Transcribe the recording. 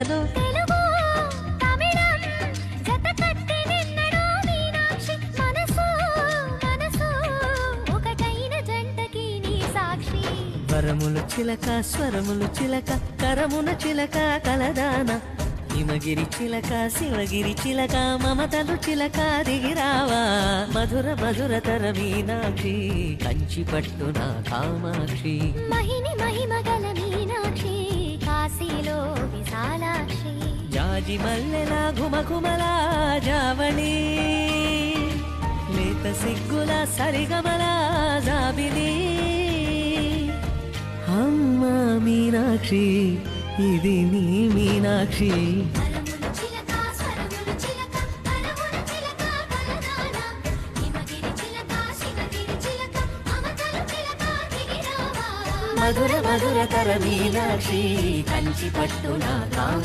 తెలుగు తమిళం జత కట్టి నిన్నడో మీనాక్షి మనసు మనసు ఒకటైన జంటకి నీ సాక్షి వరములు చిలక స్వరములు చిలక కరమున చిలక కలదాన హిమగిరి చిలక శివగిరి చిలక మమతలు చిలక దిగిరావా మధుర మధుర తర మీనాక్షి కంచి పట్టున కామాక్షి మహిని మహిమగల మీనాక్షి కాశీలో విశాలాక్షి జాజి మల్లెల ఘుమఘుమల జావళి లేత సిగ్గుల సరిగమల జాబిలి అమ్మ మీనాక్షి ఇది నీ మీనాక్షి వరములు చిలక స్వరములు చిలక కరమున చిలక కలదాన హిమగిరి చిలక శివగిరి చిలక మమతలు చిలక దిగిరావా మధుర మధుర తర మీనాక్షి కంచి పట్టున కామ